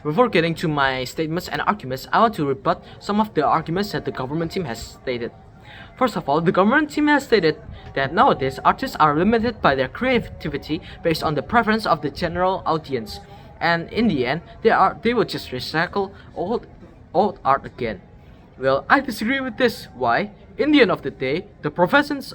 Before getting to my statements and arguments, I want to rebut some of the arguments that the government team has stated. First of all, the government team has stated that nowadays artists are limited by their creativity based on the preference of the general audience, and in the end, they will just recycle old art again. Well, I disagree with this. Why? In the end of the day, the professions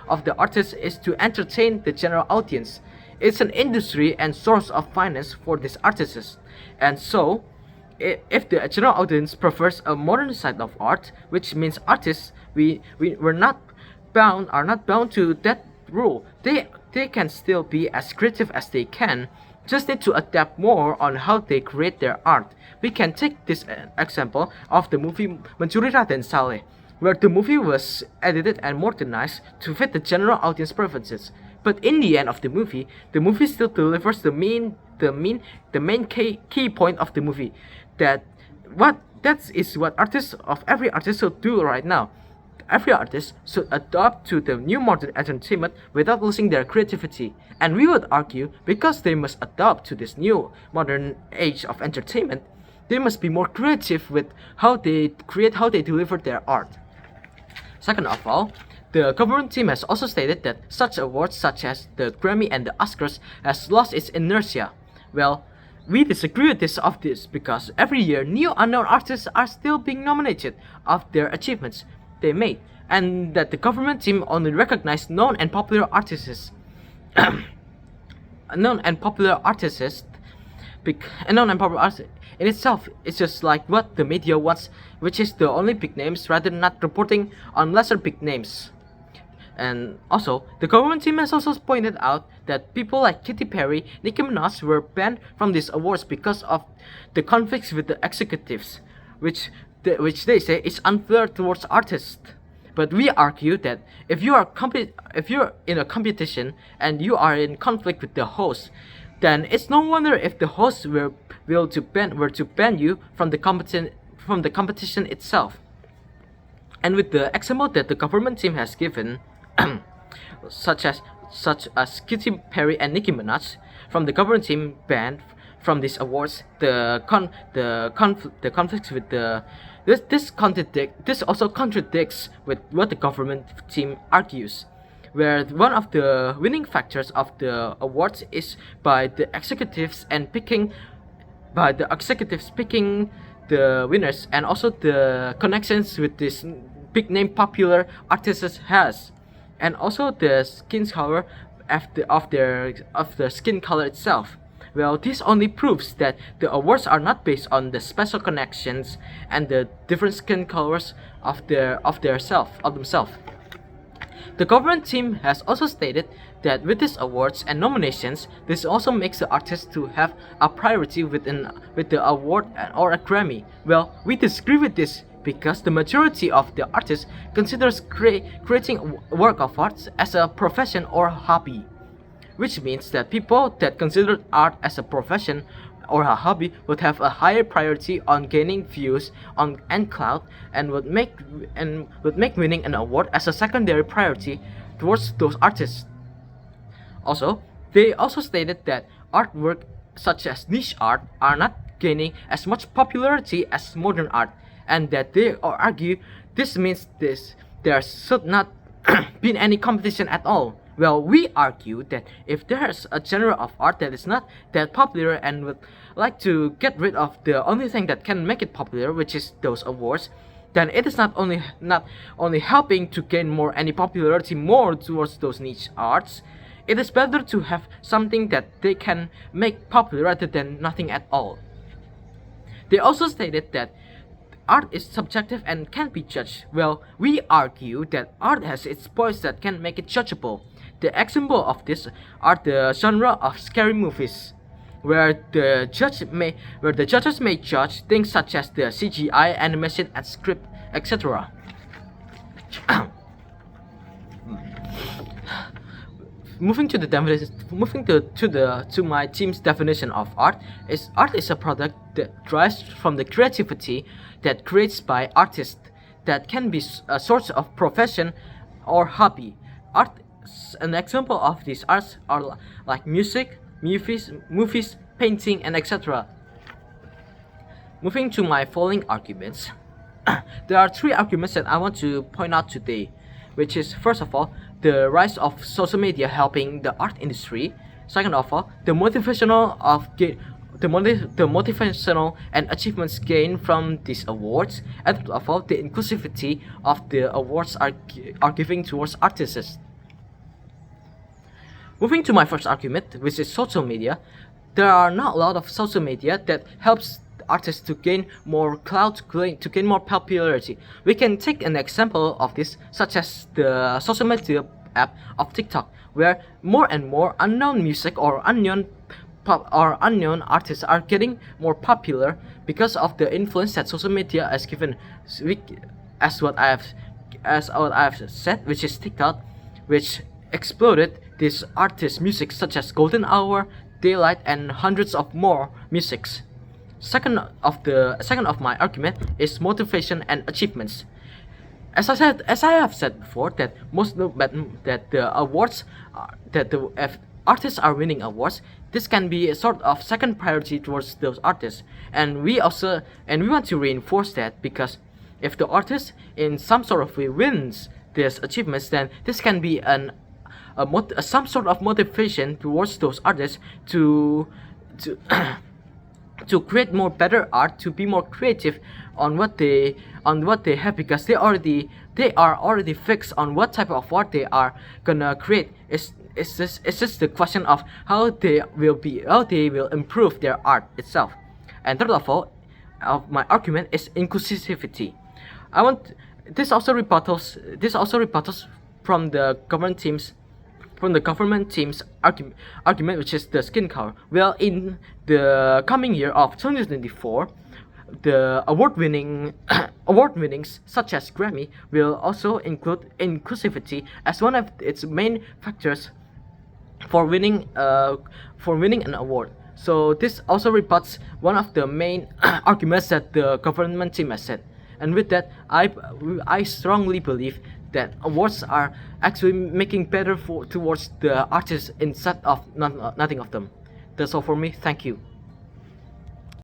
of the artist is to entertain the general audience. It's an industry and source of finance for these artists, and so if the general audience prefers a modern side of art, which means artists, are not bound to that rule. They can still be as creative as they can, just need to adapt more on how they create their art. We can take this example of the movie Mencuri Raden Saleh, where the movie was edited and modernized to fit the general audience preferences. But in the end of the movie still delivers the main key point of the movie. That is what every artist should do right now. Every artist should adapt to the new modern entertainment without losing their creativity. And we would argue, because they must adapt to this new modern age of entertainment, they must be more creative with how they deliver their art. Second of all, the government team has also stated that such awards such as the Grammy and the Oscars has lost its inertia. Well, we disagree with this because every year new unknown artists are still being nominated of their achievements they made, and that the government team only recognized known and popular artists in itself is just like what the media wants, which is the only big names rather than not reporting on lesser big names. And also, the government team has also pointed out that people like Katy Perry, Nicki Minaj were banned from these awards because of the conflicts with the executives, which they say is unfair towards artists. But we argue that if you are in a competition and you are in conflict with the host, then it's no wonder if the host were to ban you from the competition itself. And with the example that the government team has given, such as Katy Perry and Nicki Minaj, from the government team banned from these awards, the conflicts with this also contradicts with what the government team argues, where one of the winning factors of the awards is by the executives picking the winners, and also the connections with this big name popular artists has, and also the skin color of the skin color itself. Well, this only proves that the awards are not based on the special connections and the different skin colors of themselves. The government team has also stated that with these awards and nominations, this also makes the artist to have a priority with the award or a Grammy. Well, we disagree with this because the majority of the artists considers creating work of art as a profession or hobby, which means that people that consider art as a profession or a hobby would have a higher priority on gaining views and clout, and would make winning an award as a secondary priority towards those artists. Also, they also stated that artwork such as niche art are not gaining as much popularity as modern art, and that they argue this means there should not be any competition at all. Well, we argue that if there's a genre of art that is not that popular and would like to get rid of the only thing that can make it popular, which is those awards, then it is not only helping to gain any popularity more towards those niche arts. It is better to have something that they can make popular rather than nothing at all. They also stated that art is subjective and can't be judged. Well, we argue that art has its points that can make it judgeable. The example of this are the genre of scary movies, where the judges may judge things such as the CGI, animation, and script, etc. Moving to my team's definition of art is a product that derives from the creativity that creates by artists, that can be a source of profession or hobby. An example of these arts are like music, movies, painting, and etc. Moving to my following arguments, there are three arguments that I want to point out today, which is first of all, the rise of social media helping the art industry. Second of all, the motivational and achievements gained from these awards, and third of all, the inclusivity of the awards are giving towards artists. Moving to my first argument, which is social media, there are not a lot of social media that helps artists to gain more clout, to gain more popularity. We can take an example of this, such as the social media app of TikTok, where more and more unknown music or unknown artists are getting more popular because of the influence that social media has given. As what I have said, which is TikTok, which exploded these artists' music such as Golden Hour, Daylight, and hundreds of more musics. Second of my argument is motivation and achievements. As I have said before, that the awards, if artists are winning awards, this can be a sort of second priority towards those artists, and we want to reinforce that, because if the artist in some sort of way wins these achievements, then this can be some sort of motivation towards those artists to to create more better art, to be more creative on what they have, because they are already fixed on what type of art they are gonna create. It's just the question of how they will improve their art itself. And third of all, my argument is inclusivity. This also rebuttals from the government team's argument, which is the skin color. Well, in the coming year of 2024, the award winnings such as Grammy will also include inclusivity as one of its main factors for winning an award. So this also rebuts one of the main arguments that the government team has said. And with that, I strongly believe that awards are actually making better towards the artists instead of nothing of them. That's all for me. Thank you.